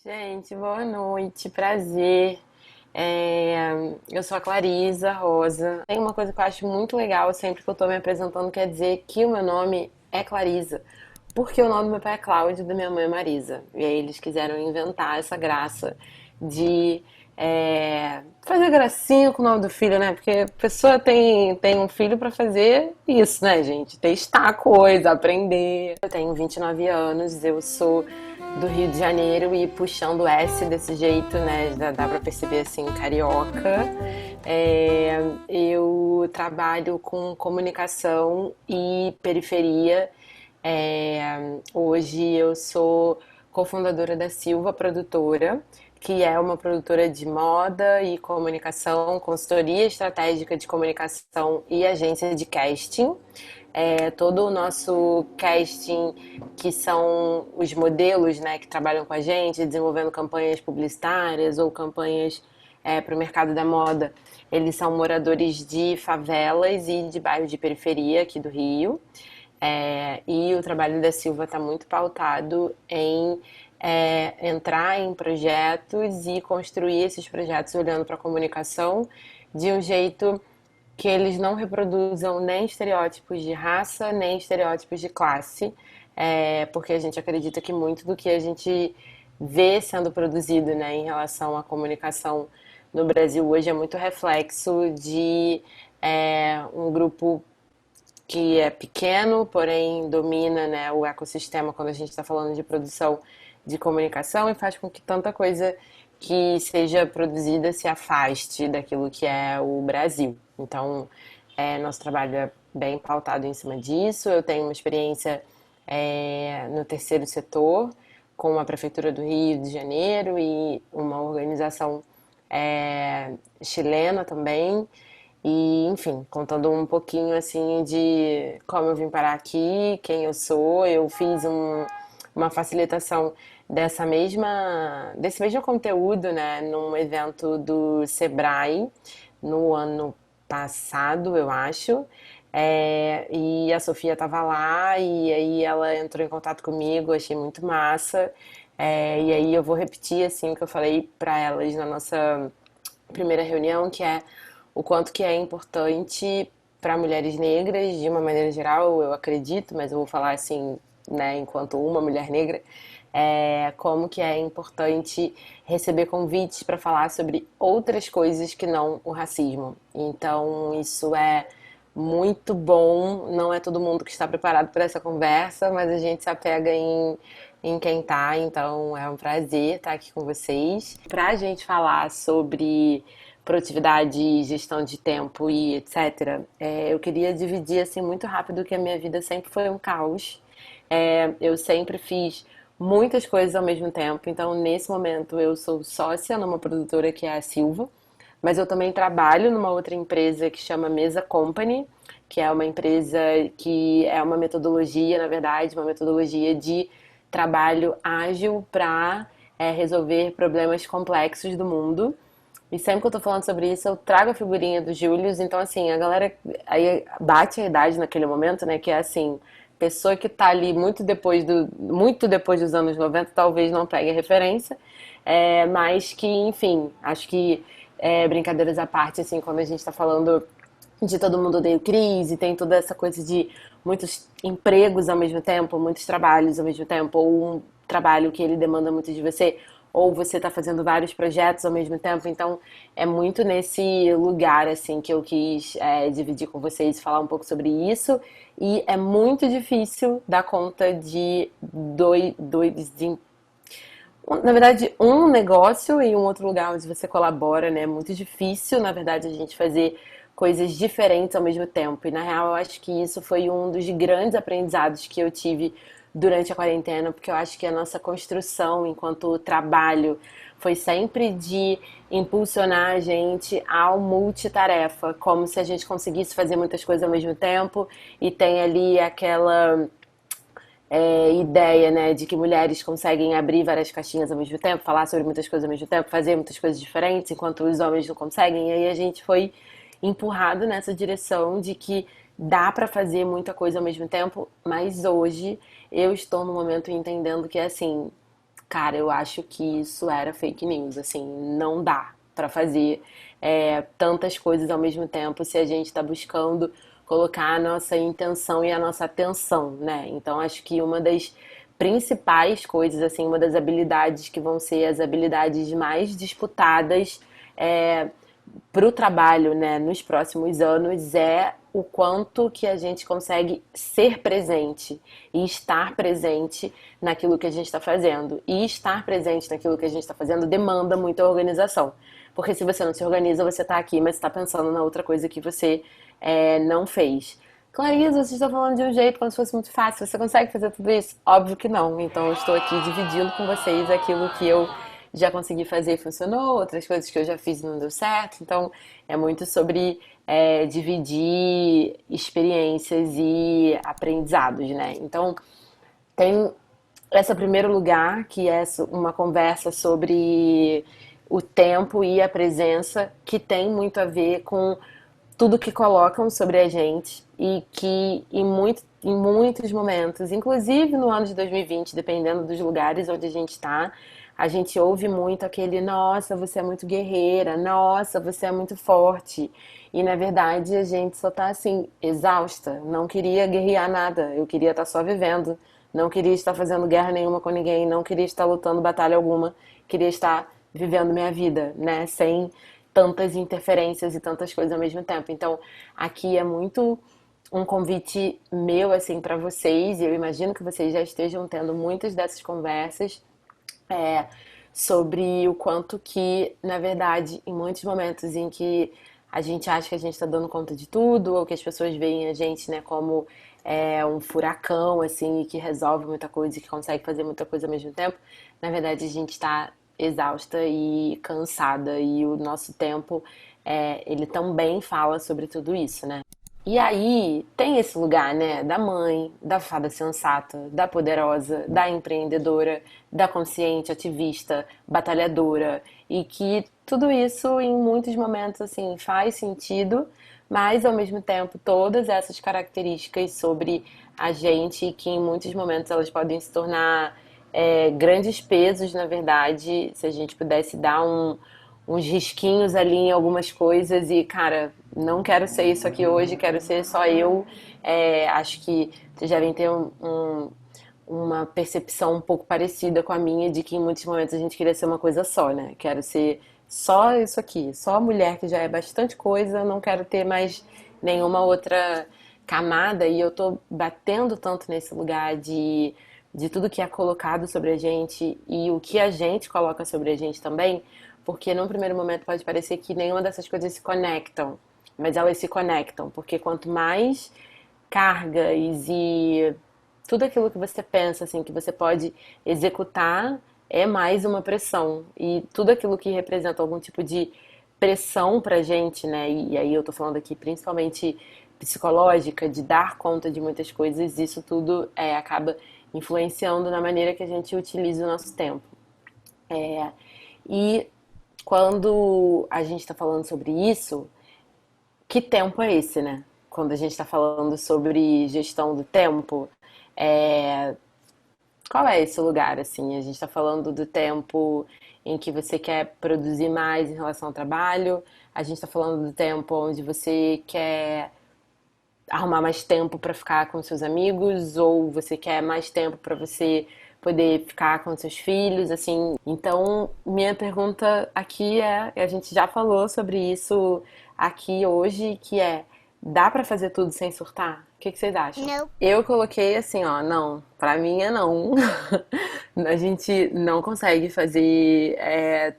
Gente, boa noite, prazer. Eu sou a Clarisa Rosa. Tem uma coisa que eu acho muito legal sempre que eu tô me apresentando, quer dizer que o meu nome é Clarisa. Porque o nome do meu pai é Cláudio e da minha mãe é Marisa. E aí eles quiseram inventar essa graça de fazer gracinha com o nome do filho, né? Porque a pessoa tem um filho pra fazer isso, né, gente? Testar a coisa, aprender. Eu tenho 29 anos, eu sou do Rio de Janeiro e puxando o S desse jeito, né? Dá pra perceber assim, carioca. Eu trabalho com comunicação e periferia. Hoje eu sou cofundadora da Silva Produtora, que é uma produtora de moda e comunicação, consultoria estratégica de comunicação e agência de casting. Todo o nosso casting, que são os modelos, né, que trabalham com a gente, desenvolvendo campanhas publicitárias ou campanhas para o mercado da moda, eles são moradores de favelas e de bairros de periferia aqui do Rio. E o trabalho da Silva está muito pautado em entrar em projetos e construir esses projetos olhando para a comunicação de um jeito que eles não reproduzam nem estereótipos de raça, nem estereótipos de classe, porque a gente acredita que muito do que a gente vê sendo produzido, né, em relação à comunicação no Brasil hoje é muito reflexo de um grupo que é pequeno, porém domina, né, o ecossistema quando a gente está falando de produção de comunicação e faz com que tanta coisa que seja produzida se afaste daquilo que é o Brasil. Então, nosso trabalho é bem pautado em cima disso. Eu tenho uma experiência no terceiro setor, com a Prefeitura do Rio de Janeiro e uma organização chilena também. E, enfim, contando um pouquinho assim de como eu vim parar aqui, quem eu sou. Eu fiz uma facilitação desse mesmo conteúdo, né, num evento do Sebrae no ano passado, eu acho. E a Sofia estava lá e aí ela entrou em contato comigo, achei muito massa. E aí eu vou repetir assim o que eu falei para elas na nossa primeira reunião, que é o quanto que é importante para mulheres negras, de uma maneira geral, eu acredito, mas eu vou falar assim, né, enquanto uma mulher negra, como que é importante receber convites para falar sobre outras coisas que não o racismo. Então, isso é muito bom. Não é todo mundo que está preparado para essa conversa, mas a gente se apega em quem tá. Então, é um prazer estar aqui com vocês. Para a gente falar sobre produtividade, gestão de tempo e etc. Eu queria dividir assim muito rápido que a minha vida sempre foi um caos. Eu sempre fiz muitas coisas ao mesmo tempo. Então, nesse momento, eu sou sócia numa produtora que é a Silva, mas eu também trabalho numa outra empresa que chama Mesa Company, que é uma empresa que é uma metodologia, na verdade, uma metodologia de trabalho ágil para resolver problemas complexos do mundo. E sempre que eu tô falando sobre isso, eu trago a figurinha do Július. Então, assim, a galera aí bate a idade naquele momento, né? Que é assim, pessoa que tá ali muito depois dos anos 90 talvez não pegue a referência. Mas que, enfim, acho que brincadeiras à parte, assim, quando a gente tá falando de todo mundo odeia o Cris, tem toda essa coisa de muitos empregos ao mesmo tempo, muitos trabalhos ao mesmo tempo, ou um trabalho que ele demanda muito de você, ou você está fazendo vários projetos ao mesmo tempo. Então é muito nesse lugar assim que eu quis dividir com vocês, falar um pouco sobre isso. E é muito difícil dar conta de na verdade, um negócio e um outro lugar onde você colabora, né? É muito difícil, na verdade, a gente fazer coisas diferentes ao mesmo tempo. E na real, eu acho que isso foi um dos grandes aprendizados que eu tive durante a quarentena, porque eu acho que a nossa construção enquanto trabalho foi sempre de impulsionar a gente ao multitarefa, como se a gente conseguisse fazer muitas coisas ao mesmo tempo e tem ali aquela ideia, né, de que mulheres conseguem abrir várias caixinhas ao mesmo tempo, falar sobre muitas coisas ao mesmo tempo, fazer muitas coisas diferentes, enquanto os homens não conseguem. E aí a gente foi empurrado nessa direção de que dá pra fazer muita coisa ao mesmo tempo, mas hoje eu estou no momento entendendo que assim, Cara, eu acho que isso era fake news, assim, não dá pra fazer tantas coisas ao mesmo tempo se a gente tá buscando colocar a nossa intenção e a nossa atenção, né? Então acho que uma das principais coisas, assim, uma das habilidades que vão ser as habilidades mais disputadas é, para o trabalho, né, nos próximos anos é o quanto que a gente consegue ser presente e estar presente naquilo que a gente está fazendo. E estar presente naquilo que a gente está fazendo demanda muita organização. Porque se você não se organiza, você está aqui, mas está pensando na outra coisa que você não fez. Clarisa, você está falando de um jeito como se fosse muito fácil. Você consegue fazer tudo isso? Óbvio que não. Então eu estou aqui dividindo com vocês aquilo que eu já consegui fazer e funcionou, outras coisas que eu já fiz e não deu certo. Então é muito sobre dividir experiências e aprendizados, né? Então tem esse primeiro lugar, que é uma conversa sobre o tempo e a presença, que tem muito a ver com tudo que colocam sobre a gente e que em muitos momentos, inclusive no ano de 2020, dependendo dos lugares onde a gente ouve muito aquele nossa, você é muito guerreira, nossa, você é muito forte. E na verdade a gente só tá assim, exausta, não queria guerrear nada, eu queria estar só vivendo, não queria estar fazendo guerra nenhuma com ninguém, não queria estar lutando batalha alguma, queria estar vivendo minha vida, né, sem tantas interferências e tantas coisas ao mesmo tempo. Então, aqui é muito um convite meu assim para vocês, e eu imagino que vocês já estejam tendo muitas dessas conversas é, sobre o quanto que, na verdade, em muitos momentos em que a gente acha que a gente está dando conta de tudo, ou que as pessoas veem a gente, né, como um furacão, assim, e que resolve muita coisa e que consegue fazer muita coisa ao mesmo tempo, na verdade a gente está exausta e cansada, e o nosso tempo, ele também fala sobre tudo isso, né? E aí tem esse lugar, né, da mãe, da fada sensata, da poderosa, da empreendedora, da consciente, ativista, batalhadora, e que tudo isso em muitos momentos assim faz sentido, mas ao mesmo tempo todas essas características sobre a gente que em muitos momentos elas podem se tornar grandes pesos, na verdade, se a gente pudesse dar uns risquinhos ali em algumas coisas e, cara, não quero ser isso aqui hoje, quero ser só eu. Acho que vocês devem ter uma percepção um pouco parecida com a minha, de que em muitos momentos a gente queria ser uma coisa só, né? Quero ser só isso aqui, só a mulher que já é bastante coisa, não quero ter mais nenhuma outra camada, e eu tô batendo tanto nesse lugar de tudo que é colocado sobre a gente e o que a gente coloca sobre a gente também, porque num primeiro momento pode parecer que nenhuma dessas coisas se conectam, mas elas se conectam, porque quanto mais cargas e tudo aquilo que você pensa, assim, que você pode executar, é mais uma pressão. E tudo aquilo que representa algum tipo de pressão pra gente, né? E aí eu tô falando aqui principalmente psicológica, de dar conta de muitas coisas, isso tudo acaba influenciando na maneira que a gente utiliza o nosso tempo. E quando a gente está falando sobre isso, que tempo é esse, né? Quando a gente está falando sobre gestão do tempo, é, qual é esse lugar, assim? A gente está falando do tempo em que você quer produzir mais em relação ao trabalho, a gente está falando do tempo onde você quer arrumar mais tempo para ficar com seus amigos, ou você quer mais tempo para você poder ficar com seus filhos, assim. Então, minha pergunta aqui a gente já falou sobre isso aqui hoje, que dá para fazer tudo sem surtar? O que que vocês acham? Não. Eu coloquei assim, ó, não, pra mim é não. A gente não consegue fazer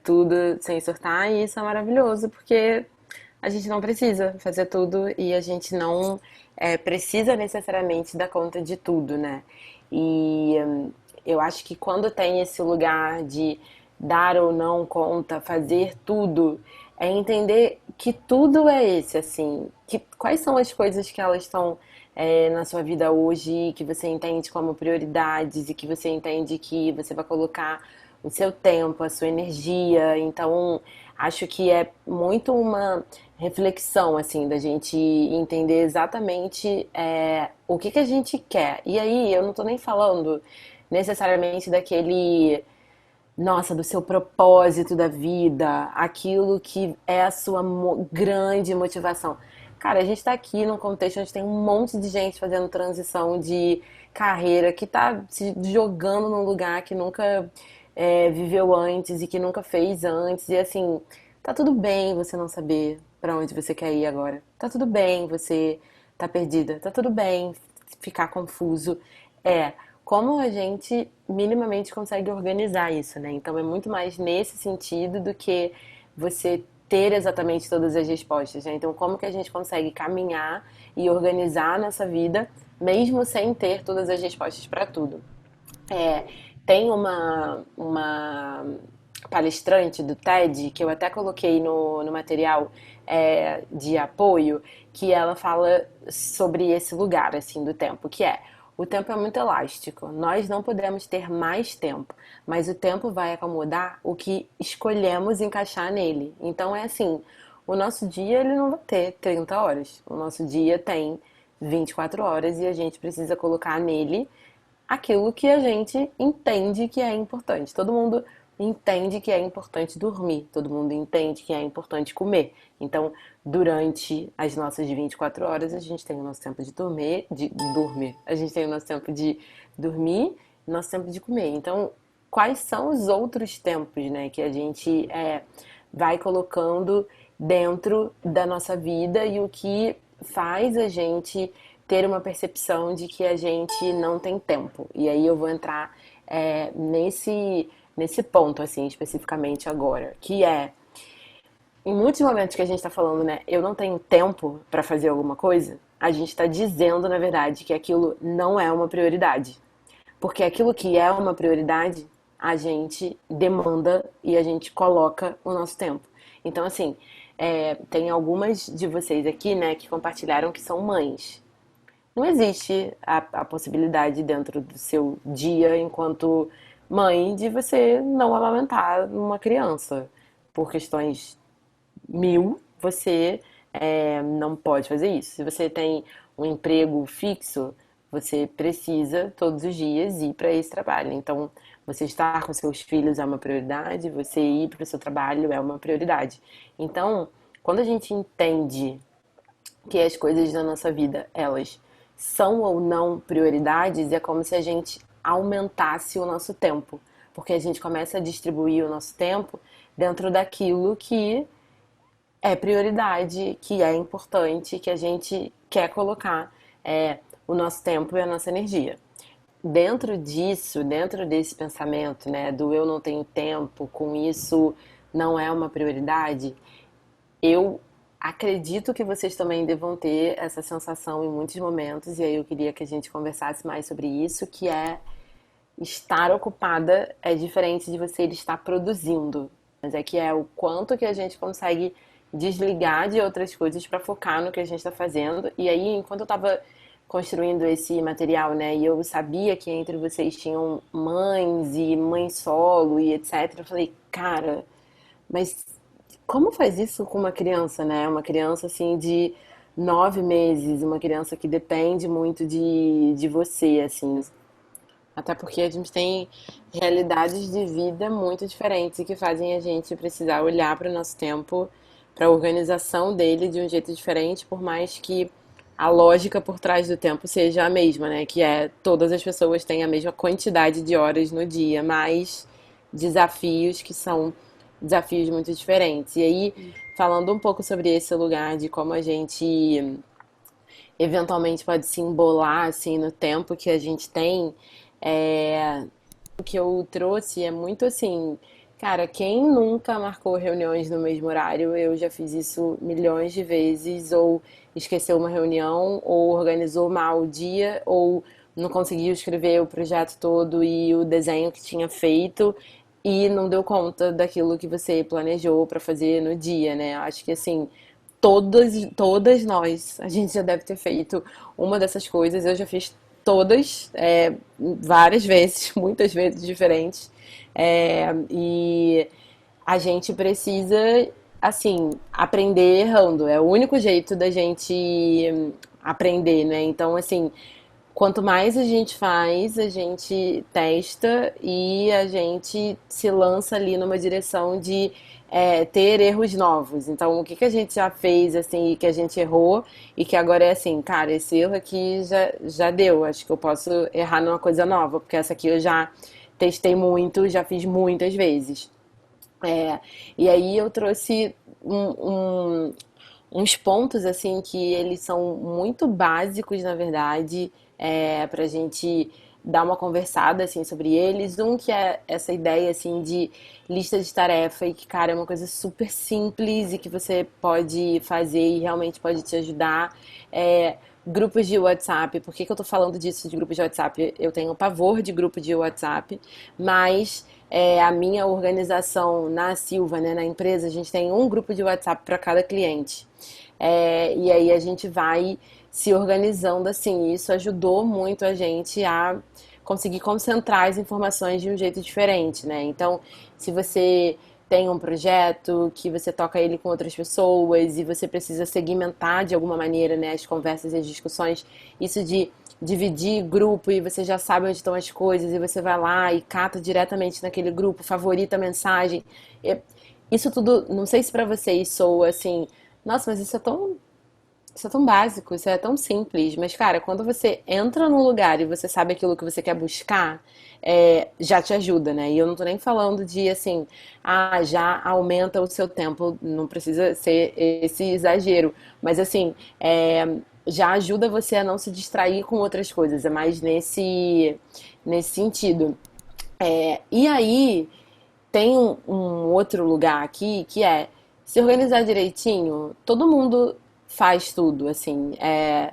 tudo sem surtar, e isso é maravilhoso, porque a gente não precisa fazer tudo e a gente não precisa necessariamente dar conta de tudo, né? E eu acho que quando tem esse lugar de dar ou não conta, fazer tudo, é entender que tudo é esse, assim, que quais são as coisas que elas estão na sua vida hoje, que você entende como prioridades e que você entende que você vai colocar o seu tempo, a sua energia. Então, acho que é muito uma reflexão, assim, da gente entender exatamente o que que a gente quer. E aí, eu não tô nem falando necessariamente daquele. nossa, do seu propósito da vida, aquilo que é a sua grande motivação. Cara, a gente tá aqui num contexto onde tem um monte de gente fazendo transição de carreira, que tá se jogando num lugar que nunca viveu antes e que nunca fez antes. E assim, tá tudo bem você não saber pra onde você quer ir agora. Tá tudo bem você tá perdida. Tá tudo bem ficar confuso. É, como a gente minimamente consegue organizar isso, né? Então é muito mais nesse sentido do que você ter exatamente todas as respostas, né? Então como que a gente consegue caminhar e organizar a nossa vida mesmo sem ter todas as respostas para tudo? É, tem uma palestrante do TED, que eu até coloquei no material de apoio, que ela fala sobre esse lugar, assim, do tempo, que é: o tempo é muito elástico, nós não podemos ter mais tempo, mas o tempo vai acomodar o que escolhemos encaixar nele. Então é assim, o nosso dia ele não vai ter 30 horas, o nosso dia tem 24 horas e a gente precisa colocar nele aquilo que a gente entende que é importante. Todo mundo entende que é importante dormir, todo mundo entende que é importante comer. Então, durante as nossas 24 horas, a gente tem o nosso tempo de dormir. A gente tem o nosso tempo de dormir, nosso tempo de comer. Então, quais são os outros tempos, né, que a gente vai colocando dentro da nossa vida e o que faz a gente ter uma percepção de que a gente não tem tempo. E aí eu vou entrar nesse ponto, assim, especificamente agora, que é, em muitos momentos que a gente está falando, né, eu não tenho tempo para fazer alguma coisa, a gente está dizendo, na verdade, que aquilo não é uma prioridade. Porque aquilo que é uma prioridade, a gente demanda e a gente coloca o nosso tempo. Então, assim, tem algumas de vocês aqui, né, que compartilharam que são mães. Não existe a possibilidade dentro do seu dia, enquanto mãe, de você não amamentar uma criança. Por questões mil, você não pode fazer isso. Se você tem um emprego fixo, você precisa todos os dias ir para esse trabalho. Então, você estar com seus filhos é uma prioridade, você ir para o seu trabalho é uma prioridade. Então, quando a gente entende que as coisas da nossa vida, elas são ou não prioridades, é como se a gente aumentasse o nosso tempo, porque a gente começa a distribuir o nosso tempo dentro daquilo que é prioridade, que é importante, que a gente quer colocar o nosso tempo e a nossa energia. Dentro disso, dentro desse pensamento, né, do eu não tenho tempo, com isso não é uma prioridade, eu acredito que vocês também devam ter essa sensação em muitos momentos, e aí eu queria que a gente conversasse mais sobre isso, que é estar ocupada é diferente de você estar produzindo, mas é que é o quanto que a gente consegue desligar de outras coisas para focar no que a gente está fazendo. E aí, enquanto eu estava construindo esse material, né, e eu sabia que entre vocês tinham mães e mãe solo e etc, eu falei, cara, mas como faz isso com uma criança, né? Uma criança assim de 9 meses, uma criança que depende muito de você, assim. Até porque a gente tem realidades de vida muito diferentes e que fazem a gente precisar olhar para o nosso tempo, para a organização dele de um jeito diferente, por mais que a lógica por trás do tempo seja a mesma, né? Que é todas as pessoas têm a mesma quantidade de horas no dia, mas desafios que são desafios muito diferentes. E aí, falando um pouco sobre esse lugar de como a gente eventualmente pode se embolar assim no tempo que a gente tem, o que eu trouxe é muito assim, cara, quem nunca marcou reuniões no mesmo horário? Eu já fiz isso milhões de vezes, ou esqueceu uma reunião, ou organizou mal o dia, ou não conseguiu escrever o projeto todo e o desenho que tinha feito e não deu conta daquilo que você planejou para fazer no dia, né? Acho que assim, todas nós, a gente já deve ter feito uma dessas coisas. Eu já fiz todas, várias vezes, muitas vezes diferentes. E a gente precisa, assim, aprender errando. É o único jeito da gente aprender, né? Então, assim, quanto mais a gente faz, a gente testa e a gente se lança ali numa direção de ter erros novos. Então, o que que a gente já fez, assim, e que a gente errou e que agora é assim, cara, esse erro aqui já deu, acho que eu posso errar numa coisa nova, porque essa aqui eu já testei muito, já fiz muitas vezes. É, e aí eu trouxe uns pontos assim que eles são muito básicos, na verdade, para a gente dar uma conversada assim sobre eles. Um que é essa ideia assim de lista de tarefa e que, cara, é uma coisa super simples e que você pode fazer e realmente pode te ajudar. Grupos de WhatsApp. Por que que eu tô falando disso de grupos de WhatsApp? Eu tenho pavor de grupo de WhatsApp, mas a minha organização na Silva, né, na empresa, a gente tem um grupo de WhatsApp para cada cliente. E aí a gente vai se organizando assim. Isso ajudou muito a gente a conseguir concentrar as informações de um jeito diferente, né? Então, se você tem um projeto que você toca ele com outras pessoas e você precisa segmentar de alguma maneira, né, as conversas e as discussões, isso de dividir grupo e você já sabe onde estão as coisas e você vai lá e cata diretamente naquele grupo, favorita a mensagem. É- Isso tudo, não sei se pra vocês soa assim, nossa, mas isso é tão básico, isso é tão simples. Mas, cara, quando você entra num lugar e você sabe aquilo que você quer buscar, já te ajuda, né? E eu não tô nem falando de assim, já aumenta o seu tempo, não precisa ser esse exagero. Mas assim, já ajuda você a não se distrair com outras coisas. É mais nesse sentido. E aí, tem um outro lugar aqui que é se organizar direitinho, todo mundo faz tudo, assim.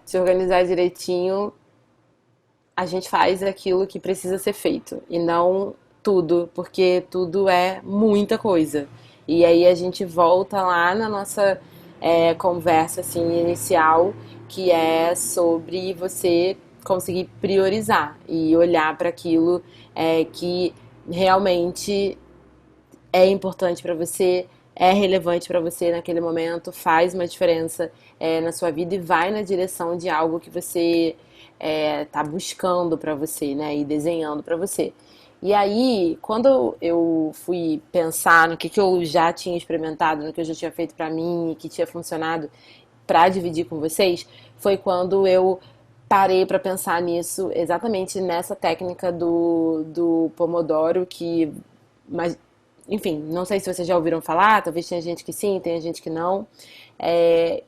Se organizar direitinho, a gente faz aquilo que precisa ser feito e não tudo, porque tudo é muita coisa. E aí a gente volta lá na nossa conversa assim inicial, que é sobre você conseguir priorizar e olhar para aquilo que realmente é importante para você, é relevante para você naquele momento, faz uma diferença na sua vida e vai na direção de algo que você tá buscando para você, né? E desenhando para você. E aí, quando eu fui pensar no que eu já tinha experimentado, no que eu já tinha feito para mim e que tinha funcionado para dividir com vocês, foi quando eu parei para pensar nisso, exatamente nessa técnica do Pomodoro, que mas enfim, não sei se vocês já ouviram falar, talvez tenha gente que sim, tenha gente que não.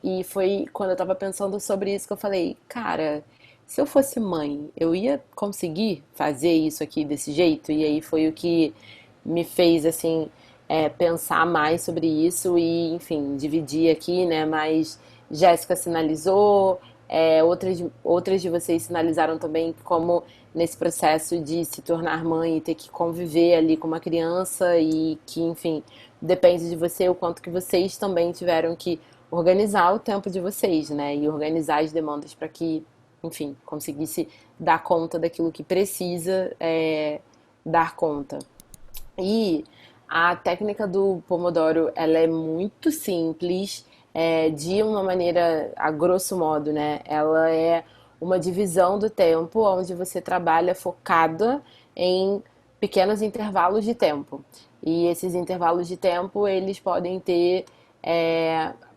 E foi quando eu tava pensando sobre isso que eu falei, cara, se eu fosse mãe, eu ia conseguir fazer isso aqui desse jeito? E aí foi o que me fez, assim, pensar mais sobre isso e, enfim, dividir aqui, né? Mas Jéssica sinalizou, outras de vocês sinalizaram também como nesse processo de se tornar mãe e ter que conviver ali com uma criança e que, enfim, depende de você o quanto que vocês também tiveram que organizar o tempo de vocês, né? E organizar as demandas para que, enfim, conseguisse dar conta daquilo que precisa dar conta. E a técnica do Pomodoro, ela é muito simples, de uma maneira, a grosso modo, né? Ela é uma divisão do tempo onde você trabalha focada em pequenos intervalos de tempo. E esses intervalos de tempo, eles podem ter,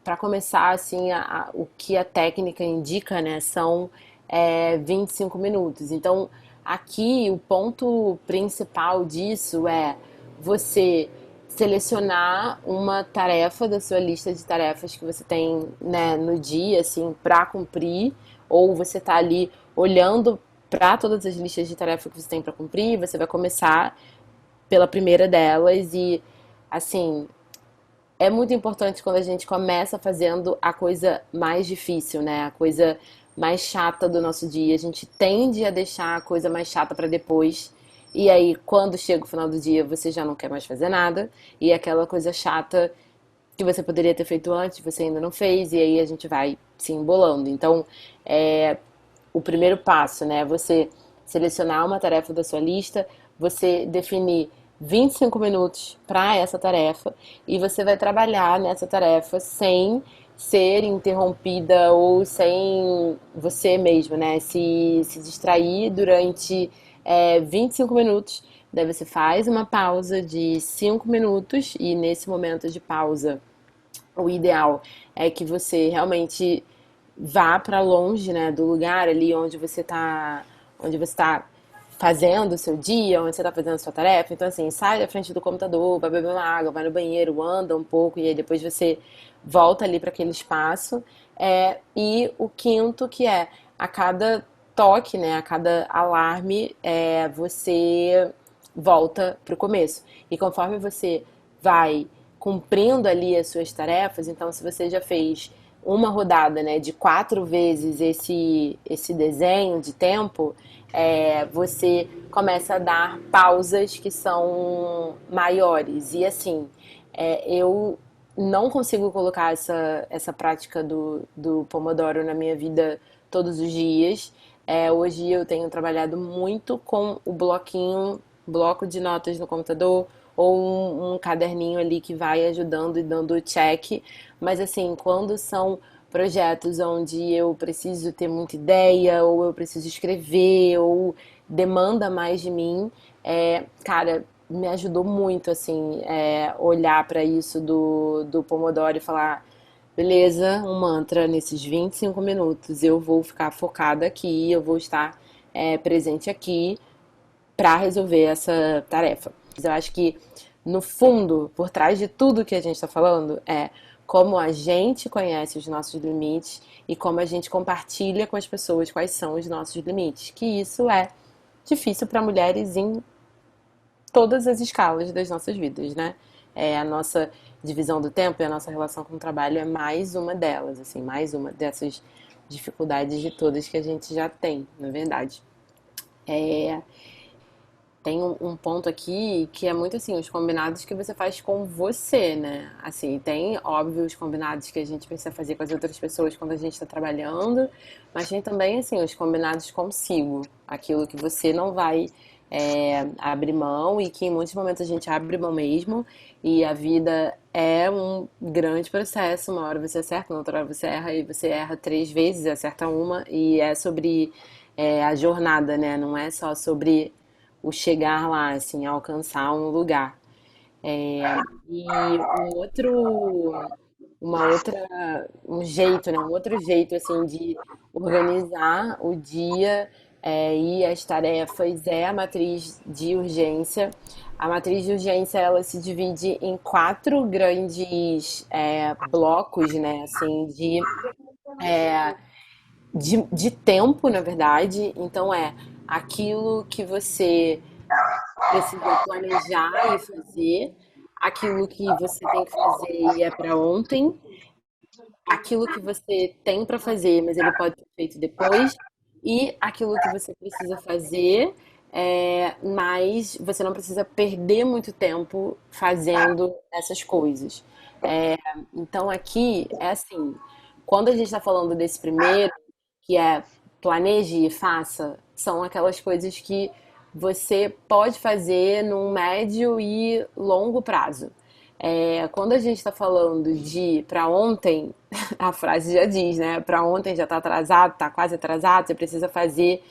para começar, assim, o que a técnica indica, né? São 25 minutos. Então, aqui o ponto principal disso é você selecionar uma tarefa da sua lista de tarefas que você tem, né, no dia, assim, para cumprir, ou você tá ali olhando para todas as listas de tarefas que você tem para cumprir, você vai começar pela primeira delas e, assim, é muito importante quando a gente começa fazendo a coisa mais difícil, né? A coisa mais chata do nosso dia. A gente tende a deixar a coisa mais chata para depois. E aí, quando chega o final do dia, você já não quer mais fazer nada. E aquela coisa chata que você poderia ter feito antes, você ainda não fez. E aí a gente vai se embolando. Então, o primeiro passo, né? Você selecionar uma tarefa da sua lista, você definir 25 minutos para essa tarefa e você vai trabalhar nessa tarefa sem ser interrompida ou sem você mesmo, né? Se distrair durante 25 minutos. Daí você faz uma pausa de 5 minutos e nesse momento de pausa, o ideal é que você realmente vá para longe, né, do lugar ali onde você tá fazendo o seu dia, onde você está fazendo a sua tarefa. Então, assim, sai da frente do computador, vai beber uma água, vai no banheiro, anda um pouco e aí depois você volta ali para aquele espaço. E o quinto, que é a cada toque, né, a cada alarme, você volta para o começo. E conforme você vai cumprindo ali as suas tarefas, então se você já fez uma rodada, né, de 4 vezes esse desenho de tempo, você começa a dar pausas que são maiores. E assim, eu não consigo colocar essa prática do Pomodoro na minha vida todos os dias. Hoje eu tenho trabalhado muito com o bloco de notas no computador, ou um caderninho ali que vai ajudando e dando check. Mas assim, quando são projetos onde eu preciso ter muita ideia, ou eu preciso escrever, ou demanda mais de mim, cara, me ajudou muito, assim, olhar para isso do Pomodoro e falar, beleza, um mantra nesses 25 minutos, eu vou ficar focada aqui, eu vou estar presente aqui para resolver essa tarefa. Eu acho que, no fundo, por trás de tudo que a gente está falando, é como a gente conhece os nossos limites e como a gente compartilha com as pessoas quais são os nossos limites. Que isso é difícil para mulheres em todas as escalas das nossas vidas, né? A nossa divisão do tempo e a nossa relação com o trabalho é mais uma delas, assim, mais uma dessas dificuldades de todas que a gente já tem, na verdade. É, Tem um ponto aqui que é muito assim, os combinados que você faz com você, né? Assim, tem, óbvio, os combinados que a gente precisa fazer com as outras pessoas quando a gente está trabalhando, mas tem também, assim, os combinados consigo. Aquilo que você não vai abrir mão e que em muitos momentos a gente abre mão mesmo. E a vida é um grande processo. Uma hora você acerta, na outra hora você erra, e você erra 3 vezes, acerta uma. E é sobre a jornada, né? Não é só sobre o chegar lá, assim, alcançar um lugar. E um jeito, né? Um outro jeito, assim, de organizar o dia e as tarefas é a matriz de urgência. A matriz de urgência, ela se divide em quatro grandes blocos, né? Assim, de tempo, na verdade. Então, aquilo que você precisa planejar e fazer, aquilo que você tem que fazer e é para ontem, aquilo que você tem para fazer, mas ele pode ser feito depois, e aquilo que você precisa fazer, mas você não precisa perder muito tempo fazendo essas coisas. Então aqui é assim, quando a gente está falando desse primeiro, que é planeje e faça, são aquelas coisas que você pode fazer num médio e longo prazo. Quando a gente está falando de para ontem, a frase já diz, né? Para ontem já está atrasado, está quase atrasado, você precisa fazer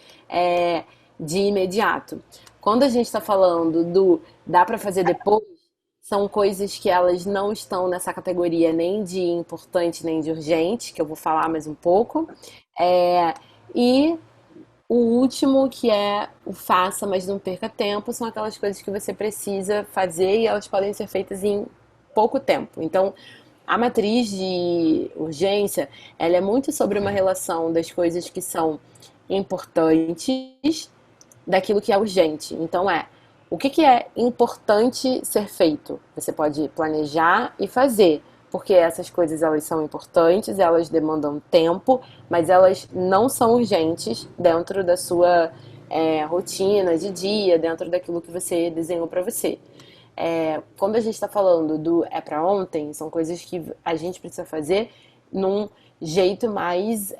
de imediato. Quando a gente está falando do dá para fazer depois, são coisas que elas não estão nessa categoria nem de importante nem de urgente, que eu vou falar mais um pouco. É, e o último, que é o faça, mas não perca tempo, são aquelas coisas que você precisa fazer e elas podem ser feitas em pouco tempo. Então, a matriz de urgência, ela é muito sobre uma relação das coisas que são importantes daquilo que é urgente. Então, o que que é importante ser feito? Você pode planejar e fazer, porque essas coisas elas são importantes, elas demandam tempo, mas elas não são urgentes dentro da sua rotina de dia, dentro daquilo que você desenhou para você. Quando a gente está falando do é para ontem, são coisas que a gente precisa fazer num jeito mais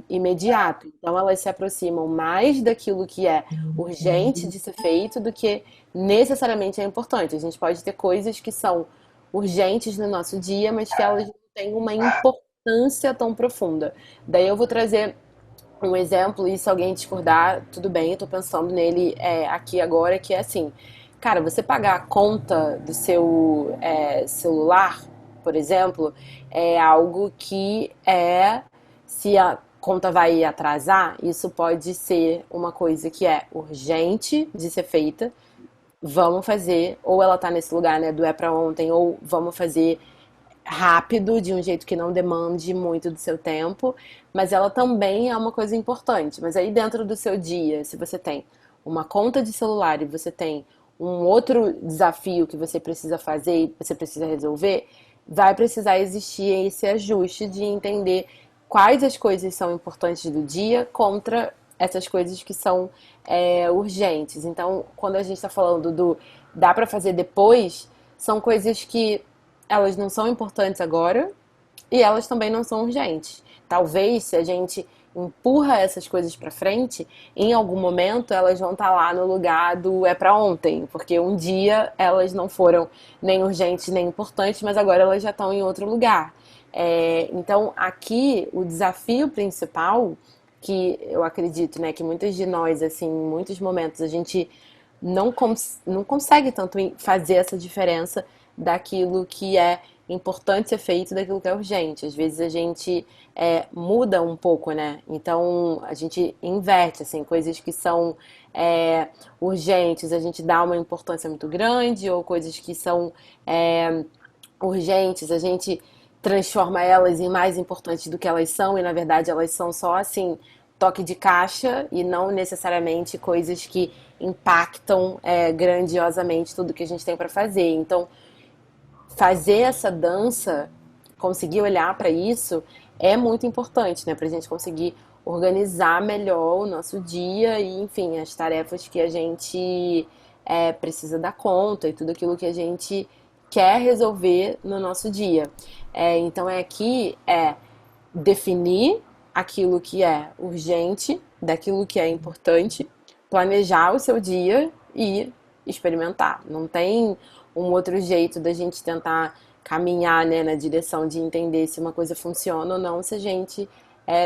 imediato. Então elas se aproximam mais daquilo que é urgente de ser feito do que necessariamente é importante. A gente pode ter coisas que são urgentes no nosso dia, mas que elas não têm uma importância importância tão profunda. Daí eu vou trazer um exemplo, e se alguém discordar, tudo bem, eu tô pensando nele aqui agora, que é assim, cara, você pagar a conta do seu celular, por exemplo, é algo que se a conta vai atrasar, isso pode ser uma coisa que é urgente de ser feita, vamos fazer, ou ela tá nesse lugar, né, do é pra ontem, ou vamos fazer rápido, de um jeito que não demande muito do seu tempo, mas ela também é uma coisa importante. Mas aí dentro do seu dia, se você tem uma conta de celular e você tem um outro desafio que você precisa fazer e você precisa resolver, vai precisar existir esse ajuste de entender quais as coisas são importantes do dia contra essas coisas que são urgentes. Então, quando a gente está falando do dá para fazer depois, são coisas que elas não são importantes agora e elas também não são urgentes. Talvez se a gente empurra essas coisas para frente, em algum momento elas vão estar lá no lugar do é para ontem, porque um dia elas não foram nem urgentes nem importantes, mas agora elas já estão em outro lugar. Então aqui o desafio principal que eu acredito, né, que muitas de nós, assim, em muitos momentos a gente não consegue tanto fazer essa diferença daquilo que é importante ser feito daquilo que é urgente. Às vezes a gente muda um pouco, né? Então a gente inverte, assim, coisas que são é, urgentes, a gente dá uma importância muito grande, ou coisas que são é, urgentes, a gente transforma elas em mais importantes do que elas são, e na verdade elas são só assim, toque de caixa e não necessariamente coisas que impactam grandiosamente tudo que a gente tem para fazer. Então, fazer essa dança, conseguir olhar para isso, é muito importante, né? Para a gente conseguir organizar melhor o nosso dia e, enfim, as tarefas que a gente precisa dar conta e tudo aquilo que a gente quer resolver no nosso dia. Então, aqui definir aquilo que é urgente, daquilo que é importante, planejar o seu dia e experimentar. Não tem um outro jeito da gente tentar caminhar, né, na direção de entender se uma coisa funciona ou não se a gente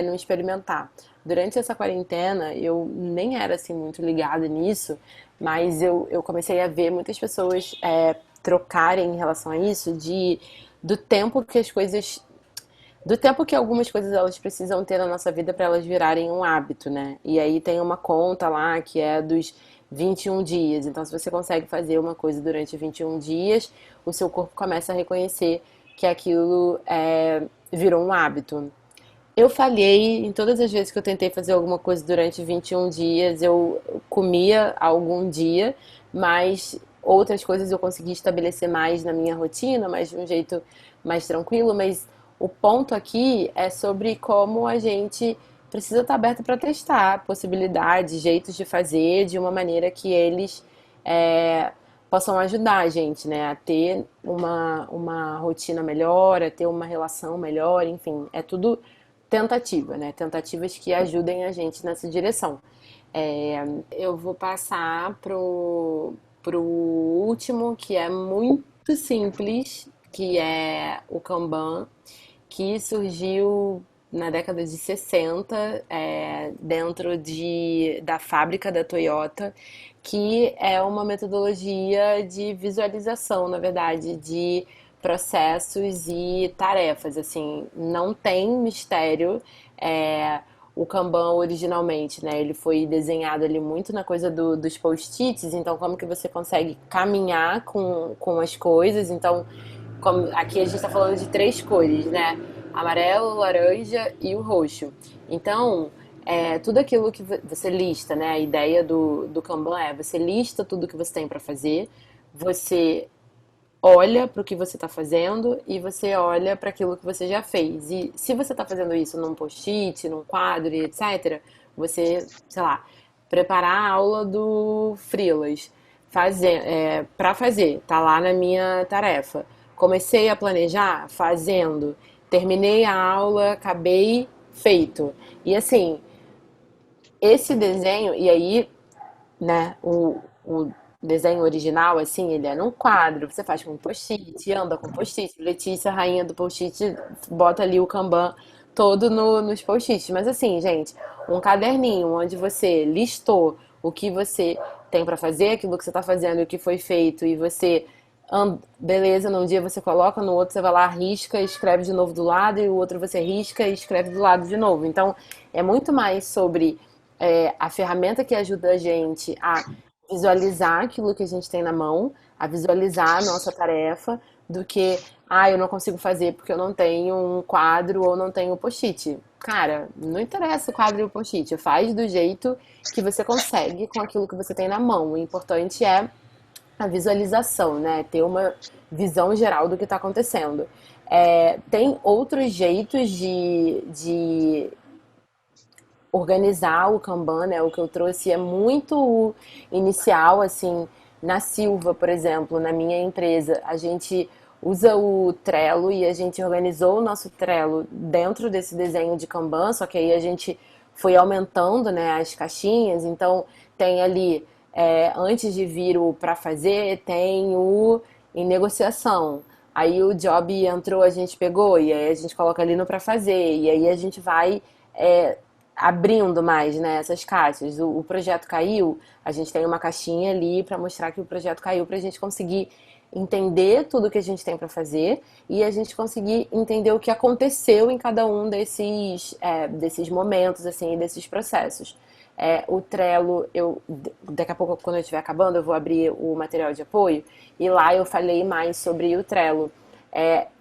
não experimentar. Durante essa quarentena, eu nem era assim muito ligada nisso, mas eu comecei a ver muitas pessoas trocarem em relação a isso do tempo que as coisas do tempo que algumas coisas elas precisam ter na nossa vida para elas virarem um hábito, né? E aí tem uma conta lá que é dos 21 dias. Então, se você consegue fazer uma coisa durante 21 dias, o seu corpo começa a reconhecer que aquilo virou um hábito. Eu falhei em todas as vezes que eu tentei fazer alguma coisa durante 21 dias. Eu comia algum dia, mas outras coisas eu consegui estabelecer mais na minha rotina, mas de um jeito mais tranquilo. Mas o ponto aqui é sobre como a gente precisa estar aberto para testar possibilidades, jeitos de fazer de uma maneira que eles é, possam ajudar a gente, né, a ter uma rotina melhor, a ter uma relação melhor, enfim, é tudo tentativa, né? Tentativas que ajudem a gente nessa direção. Eu vou passar pro último, que é muito simples, que é o Kanban, que surgiu na década de 60, dentro da fábrica da Toyota, que é uma metodologia de visualização, na verdade, de processos e tarefas. Assim, não tem mistério. O Kanban originalmente, né? Ele foi desenhado ali muito na coisa dos post-its, então como que você consegue caminhar com as coisas. Então, aqui a gente está falando de três cores, né? Amarelo, laranja e o roxo. Então, tudo aquilo que você lista, né? A ideia do Kanban é você lista tudo que você tem para fazer, você olha para o que você está fazendo e você olha para aquilo que você já fez. E se você está fazendo isso num post-it, num quadro e etc., você, sei lá, preparar a aula do Freelas, para fazer, tá lá na minha tarefa. Comecei a planejar fazendo, terminei a aula, acabei, feito. E assim, esse desenho, e aí, né, o desenho original, assim, ele é num quadro, você faz com post-it, anda com post-it. Letícia, rainha do post-it, bota ali o Kanban todo nos post-its. Mas assim, gente, um caderninho onde você listou o que você tem pra fazer, aquilo que você tá fazendo e o que foi feito, e você, beleza, num dia você coloca, no outro você vai lá, risca, escreve de novo do lado, e o outro você risca e escreve do lado de novo. Então, é muito mais sobre a ferramenta que ajuda a gente a visualizar aquilo que a gente tem na mão, a visualizar a nossa tarefa, do que, eu não consigo fazer porque eu não tenho um quadro ou não tenho post-it. Cara, não interessa o quadro e o post-it, faz do jeito que você consegue com aquilo que você tem na mão. O importante é a visualização, né? Ter uma visão geral do que está acontecendo. Tem outros jeitos de organizar o Kanban, né? O que eu trouxe é muito inicial, assim, na Silva, por exemplo, na minha empresa, a gente usa o Trello e a gente organizou o nosso Trello dentro desse desenho de Kanban, só que aí a gente foi aumentando, né, as caixinhas, então tem ali, antes de vir o para fazer, tem o em negociação. Aí o job entrou, a gente pegou, e aí a gente coloca ali no para fazer, e aí a gente vai é, abrindo mais, né, essas caixas. O projeto caiu, a gente tem uma caixinha ali para mostrar que o projeto caiu, para a gente conseguir entender tudo que a gente tem para fazer e a gente conseguir entender o que aconteceu em cada um desses momentos, assim, desses processos. O Trello, daqui a pouco, quando eu estiver acabando, eu vou abrir o material de apoio e lá eu falei mais sobre o Trello.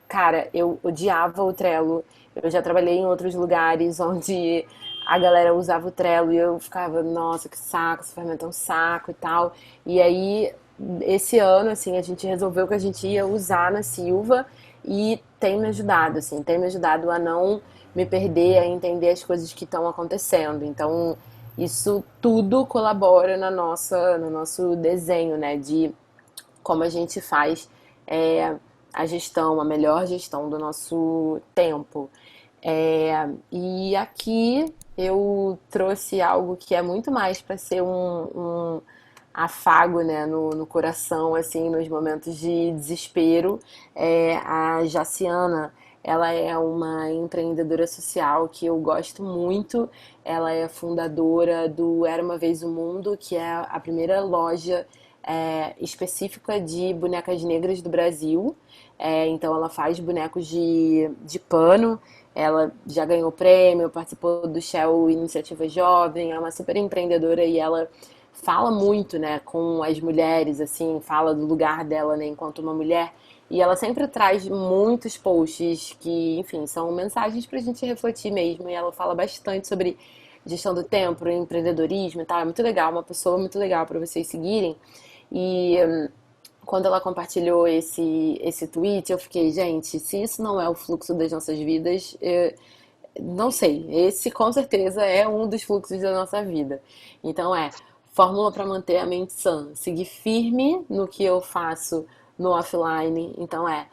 Cara, eu odiava o Trello. Eu já trabalhei em outros lugares onde a galera usava o Trello e eu ficava, nossa, que saco, essa ferramenta é um saco e tal. E aí, esse ano, assim, a gente resolveu que a gente ia usar na Silva e tem me ajudado, assim, tem me ajudado a não me perder, a entender as coisas que estão acontecendo. Então, isso tudo colabora no nosso desenho, né, de como a gente faz é, a gestão, a melhor gestão do nosso tempo. E aqui eu trouxe algo que é muito mais para ser um afago, né, no coração, assim, nos momentos de desespero. A Jaciana, ela é uma empreendedora social que eu gosto muito. Ela é fundadora do Era Uma Vez o Mundo, que é a primeira loja específica de bonecas negras do Brasil. Então ela faz bonecos de pano. Ela já ganhou prêmio, participou do Shell Iniciativa Jovem, é uma super empreendedora e ela fala muito, né, com as mulheres, assim, fala do lugar dela, né, enquanto uma mulher. E ela sempre traz muitos posts que, enfim, são mensagens pra gente refletir mesmo. E ela fala bastante sobre gestão do tempo, empreendedorismo e tal. É muito legal, uma pessoa muito legal para vocês seguirem. E quando ela compartilhou esse tweet, eu fiquei, gente, se isso não é o fluxo das nossas vidas, não sei. Esse com certeza é um dos fluxos da nossa vida. Então fórmula para manter a mente sã, seguir firme no que eu faço no offline. Então a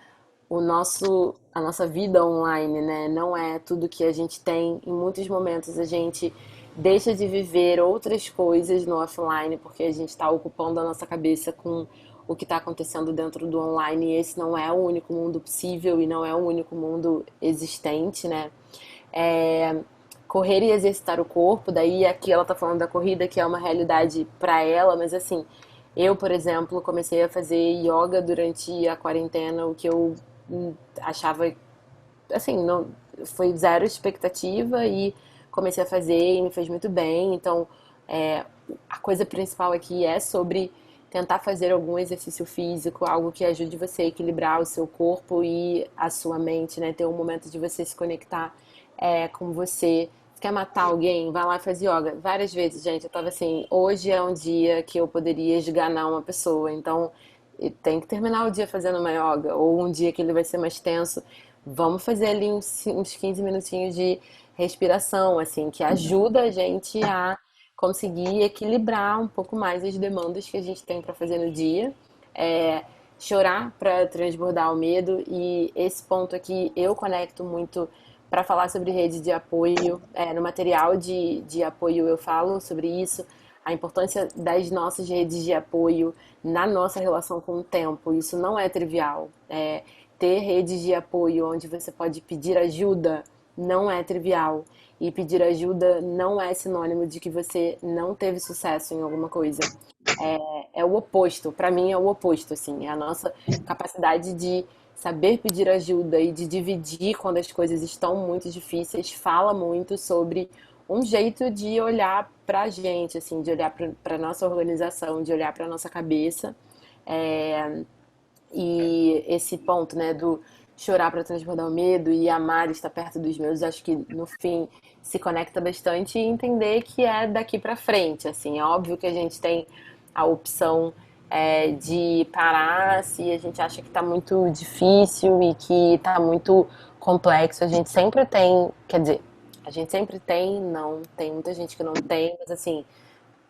nossa vida online, né? Não é tudo que a gente tem. Em muitos momentos a gente deixa de viver outras coisas no offline porque a gente está ocupando a nossa cabeça com o que está acontecendo dentro do online. E esse não é o único mundo possível e não é o único mundo existente, né? É, correr e exercitar o corpo, daí aqui ela tá falando da corrida, que é uma realidade para ela, mas assim, eu, por exemplo, comecei a fazer yoga durante a quarentena, o que eu achava, assim, não, foi zero expectativa e comecei a fazer e me fez muito bem. Então, é, a coisa principal aqui é sobre tentar fazer algum exercício físico, algo que ajude você a equilibrar o seu corpo e a sua mente, né? Ter um momento de você se conectar com você. Você quer matar alguém? Vai lá e faz yoga. Várias vezes, gente, eu tava assim, hoje é um dia que eu poderia esganar uma pessoa, então tem que terminar o dia fazendo uma yoga, ou um dia que ele vai ser mais tenso. Vamos fazer ali uns 15 minutinhos de respiração, assim, que ajuda a gente a conseguir equilibrar um pouco mais as demandas que a gente tem para fazer no dia. É, chorar para transbordar o medo, e esse ponto aqui eu conecto muito para falar sobre rede de apoio. No material de apoio eu falo sobre isso. a importância das nossas redes de apoio na nossa relação com o tempo. Isso não é trivial. Ter redes de apoio onde você pode pedir ajuda não é trivial. E pedir ajuda não é sinônimo de que você não teve sucesso em alguma coisa. É o oposto, para mim é o oposto, assim, é a nossa capacidade de saber pedir ajuda e de dividir quando as coisas estão muito difíceis, fala muito sobre um jeito de olhar pra gente, assim, de olhar pra nossa organização, de olhar pra nossa cabeça. É, e esse ponto, né, do chorar para transbordar o medo e amar estar perto dos meus, acho que no fim se conecta bastante e entender que é daqui para frente, assim, é óbvio que a gente tem a opção de parar se a gente acha que está muito difícil e que está muito complexo. A gente sempre tem, quer dizer, a gente sempre tem, não, tem muita gente que não tem, mas assim,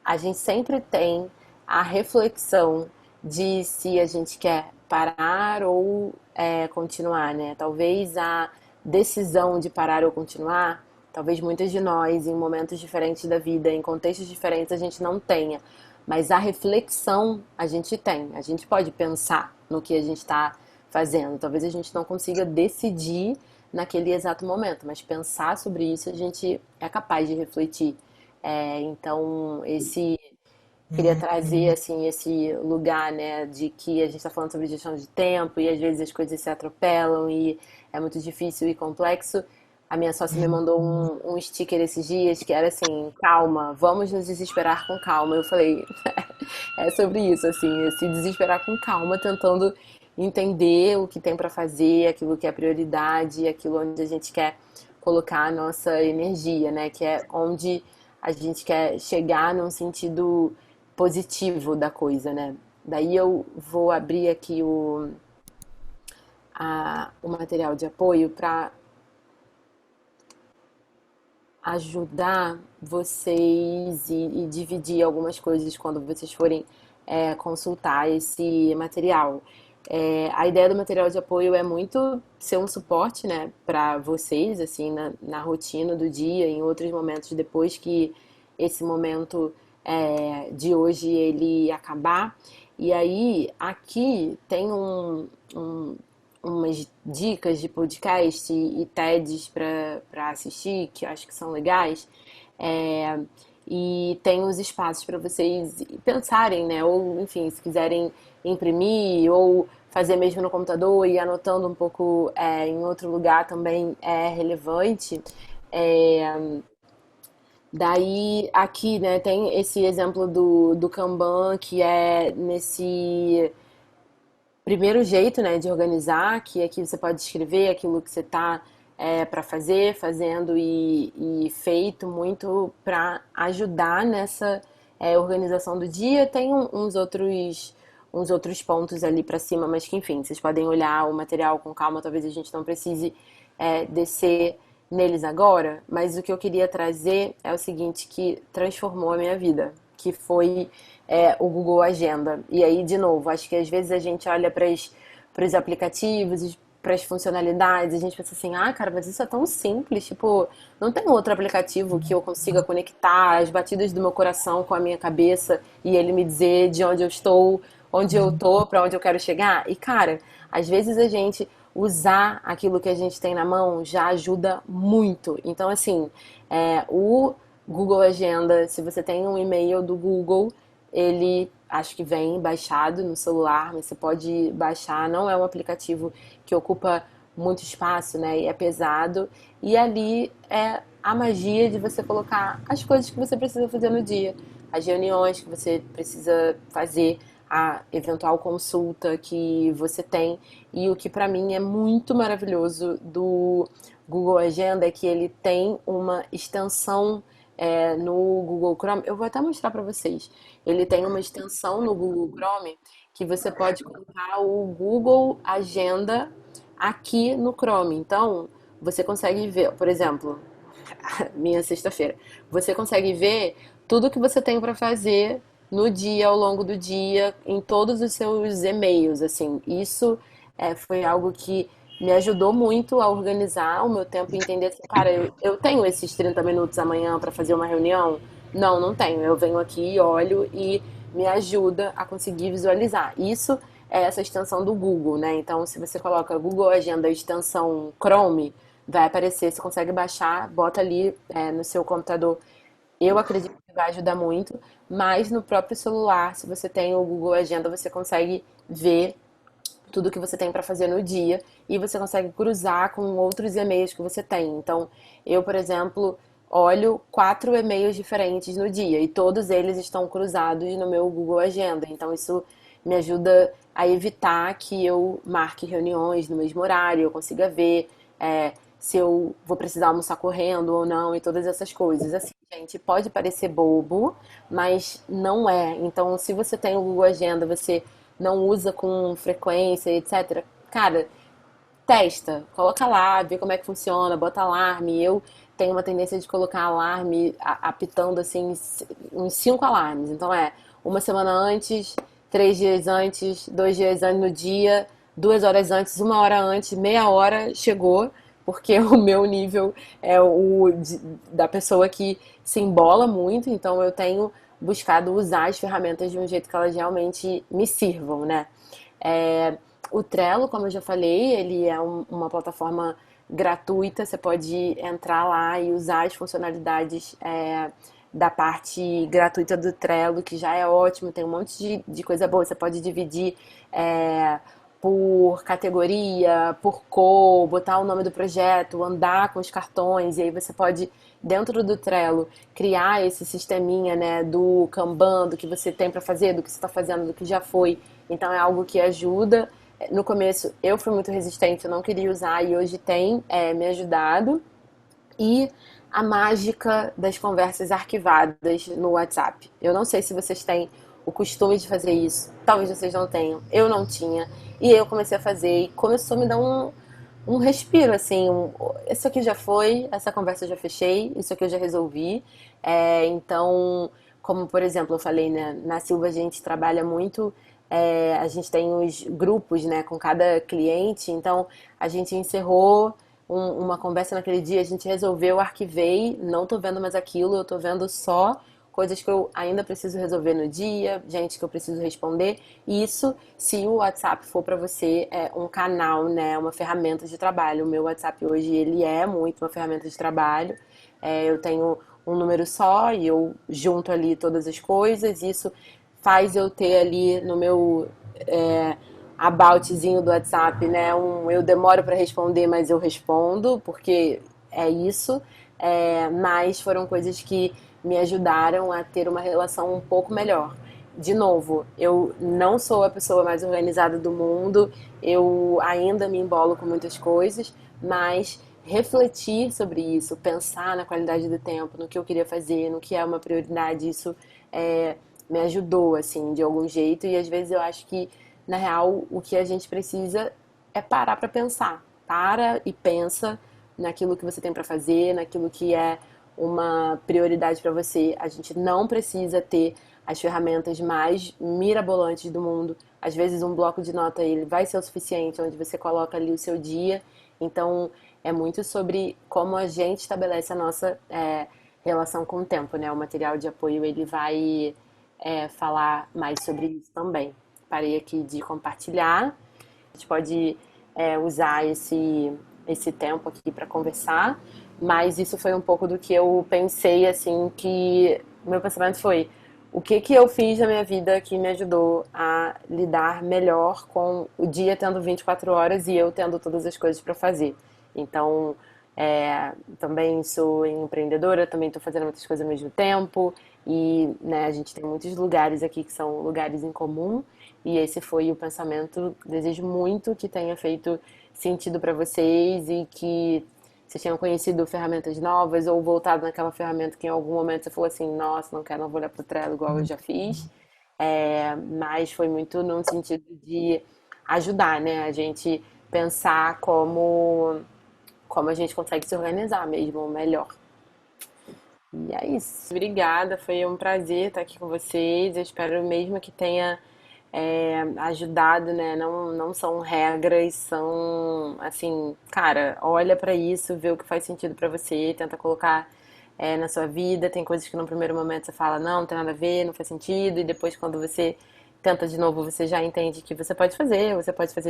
a gente sempre tem a reflexão de se a gente quer parar ou continuar, né? Talvez a decisão de parar ou continuar, talvez muitas de nós, em momentos diferentes da vida, em contextos diferentes, a gente não tenha. Mas a reflexão a gente tem. A gente pode pensar no que a gente está fazendo. Talvez a gente não consiga decidir naquele exato momento, mas pensar sobre isso a gente é capaz de refletir. Então, queria trazer assim esse lugar, né, de que a gente está falando sobre gestão de tempo e às vezes as coisas se atropelam e é muito difícil e complexo. A minha sócia me mandou um sticker esses dias que era assim, calma, vamos nos desesperar com calma. Eu falei, é sobre isso, assim, se desesperar com calma, tentando entender o que tem para fazer, aquilo que é prioridade, aquilo onde a gente quer colocar a nossa energia, né? Que é onde a gente quer chegar num sentido positivo da coisa, né? Daí eu vou abrir aqui o material de apoio para ajudar vocês e dividir algumas coisas quando vocês forem consultar esse material. A ideia do material de apoio é muito ser um suporte, né, para vocês, assim, na rotina do dia, em outros momentos depois que esse momento de hoje ele acabar. E aí, aqui tem umas dicas de podcast e TEDs para assistir, que eu acho que são legais. É, e tem os espaços para vocês pensarem, né? Ou, enfim, se quiserem imprimir ou fazer mesmo no computador e anotando um pouco em outro lugar também é relevante. É, daí, aqui, né, tem esse exemplo do Kanban, que é nesse primeiro jeito, né, de organizar, que aqui você pode escrever aquilo que você tá para fazer, fazendo e feito muito para ajudar nessa organização do dia. Tem uns outros pontos ali para cima, mas que enfim, vocês podem olhar o material com calma. Talvez a gente não precise descer neles agora, mas o que eu queria trazer é o seguinte, que transformou a minha vida, que foi o Google Agenda. E aí, de novo, acho que às vezes a gente olha para os aplicativos, para as funcionalidades, a gente pensa assim, ah, cara, mas isso é tão simples, tipo, não tem outro aplicativo que eu consiga conectar as batidas do meu coração com a minha cabeça e ele me dizer de onde eu estou, onde eu tô, para onde eu quero chegar. E, cara, às vezes a gente usar aquilo que a gente tem na mão já ajuda muito. Então, assim, o Google Agenda, se você tem um e-mail do Google, ele acho que vem baixado no celular, mas você pode baixar, não é um aplicativo que ocupa muito espaço, né? E é pesado. E ali é a magia de você colocar as coisas que você precisa fazer no dia, as reuniões que você precisa fazer, a eventual consulta que você tem. E o que para mim é muito maravilhoso do Google Agenda é que ele tem uma extensão no Google Chrome. Eu vou até mostrar para vocês. Ele tem uma extensão no Google Chrome que você pode colocar o Google Agenda aqui no Chrome. Então, você consegue ver, por exemplo, minha sexta-feira. Você consegue ver tudo que você tem para fazer no dia, ao longo do dia, em todos os seus e-mails, assim. Isso foi algo que me ajudou muito a organizar o meu tempo e entender assim, cara, eu tenho esses 30 minutos amanhã para fazer uma reunião, Não, não tenho. Eu venho aqui, olho e me ajuda a conseguir visualizar. Isso é essa extensão do Google, né? Então, se você coloca Google Agenda extensão Chrome, vai aparecer, você consegue baixar, bota ali no seu computador. Eu acredito que vai ajudar muito, mas no próprio celular, se você tem o Google Agenda, você consegue ver tudo que você tem para fazer no dia e você consegue cruzar com outros e-mails que você tem. Então, eu, por exemplo, olho 4 e-mails diferentes no dia e todos eles estão cruzados no meu Google Agenda. Então, isso me ajuda a evitar que eu marque reuniões no mesmo horário, eu consiga ver se eu vou precisar almoçar correndo ou não e todas essas coisas. Assim, gente, pode parecer bobo, mas não é. Então, se você tem o Google Agenda, você não usa com frequência, etc. Cara, testa, coloca lá, vê como é que funciona, bota alarme. Eu tenho uma tendência de colocar alarme apitando assim, uns 5 alarmes. Então é uma semana antes, 3 dias antes, 2 dias antes no dia, 2 horas antes, 1 hora antes, meia hora chegou, porque o meu nível é da pessoa que se embola muito, então eu tenho buscado usar as ferramentas de um jeito que elas realmente me sirvam, né? É, o Trello, como eu já falei, ele é uma plataforma gratuita, você pode entrar lá e usar as funcionalidades da parte gratuita do Trello, que já é ótimo, tem um monte de coisa boa. Você pode dividir é, por categoria, por cor, botar o nome do projeto, andar com os cartões, e aí você pode, dentro do Trello, criar esse sisteminha, né, do Kanban, do que você tem para fazer, do que você está fazendo, do que já foi. Então é algo que ajuda. No começo eu fui muito resistente, eu não queria usar e hoje tem me ajudado. E a mágica das conversas arquivadas no WhatsApp. Eu não sei se vocês têm o costume de fazer isso, talvez vocês não tenham, eu não tinha. E eu comecei a fazer e começou a me dar um respiro, assim. Isso aqui já foi, essa conversa eu já fechei, isso aqui eu já resolvi. Então, como por exemplo, eu falei, né, na Silva a gente trabalha muito, a gente tem os grupos, né, com cada cliente, então a gente encerrou uma conversa naquele dia, a gente resolveu, arquivei, não tô vendo mais aquilo, eu tô vendo só coisas que eu ainda preciso resolver no dia, gente que eu preciso responder. E isso, se o WhatsApp for para você um canal, né, uma ferramenta de trabalho. O meu WhatsApp hoje ele é muito uma ferramenta de trabalho. Eu tenho um número só e eu junto ali todas as coisas. Isso faz eu ter ali no meu aboutzinho do WhatsApp, né? Eu demoro para responder, mas eu respondo, porque é isso. Mas foram coisas que me ajudaram a ter uma relação um pouco melhor. De novo, eu não sou a pessoa mais organizada do mundo, eu ainda me embolo com muitas coisas, mas refletir sobre isso, pensar na qualidade do tempo, no que eu queria fazer, no que é uma prioridade, isso é, me ajudou, assim, de algum jeito. E às vezes eu acho que, na real, o que a gente precisa é parar para pensar. Para e pensa naquilo que você tem para fazer, naquilo que é uma prioridade para você. A gente não precisa ter as ferramentas mais mirabolantes do mundo. Às vezes um bloco de nota ele vai ser o suficiente, onde você coloca ali o seu dia. Então é muito sobre como a gente estabelece a nossa relação com o tempo, né? O material de apoio ele vai falar mais sobre isso também. Parei aqui de compartilhar. A gente pode usar esse tempo aqui para conversar, mas isso foi um pouco do que eu pensei, assim, que meu pensamento foi o que que eu fiz na minha vida que me ajudou a lidar melhor com o dia tendo 24 horas e eu tendo todas as coisas para fazer. Então, também sou empreendedora, também estou fazendo muitas coisas ao mesmo tempo e né, a gente tem muitos lugares aqui que são lugares em comum e esse foi o pensamento. Desejo muito que tenha feito sentido para vocês e que vocês tenham conhecido ferramentas novas ou voltado naquela ferramenta que em algum momento você falou assim, nossa, não quero, não vou olhar para o Trello igual eu já fiz. Mas foi muito no sentido de ajudar, né? A gente pensar como a gente consegue se organizar mesmo melhor. E é isso. Obrigada, foi um prazer estar aqui com vocês. Eu espero mesmo que tenha ajudado, né? Não, não são regras, são assim, cara, olha pra isso, vê o que faz sentido pra você, tenta colocar na sua vida. Tem coisas que no primeiro momento você fala, não tem nada a ver, não faz sentido, e depois quando você tenta de novo, você já entende que você pode fazer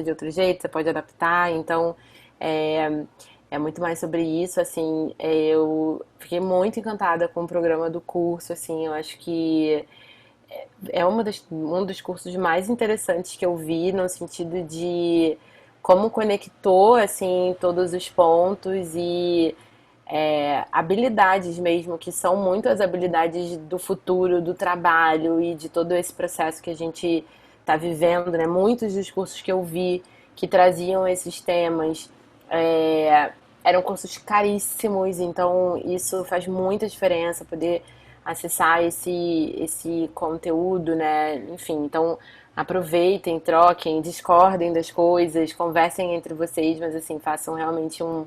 de outro jeito, você pode adaptar. Então, é, é muito mais sobre isso, assim. Eu fiquei muito encantada com o programa do curso, assim. Eu acho que é um dos cursos mais interessantes que eu vi, no sentido de como conectou, assim, todos os pontos e habilidades mesmo, que são muito as habilidades do futuro, do trabalho e de todo esse processo que a gente está vivendo, né? Muitos dos cursos que eu vi que traziam esses temas eram cursos caríssimos, então isso faz muita diferença, poder acessar esse conteúdo, né? Enfim, então aproveitem, troquem, discordem das coisas, conversem entre vocês, mas assim, façam realmente um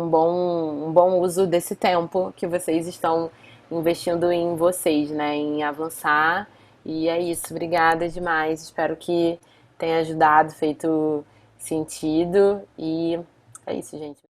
bom uso desse tempo que vocês estão investindo em vocês, né? Em avançar. E é isso, obrigada demais. Espero que tenha ajudado, feito sentido. E é isso, gente.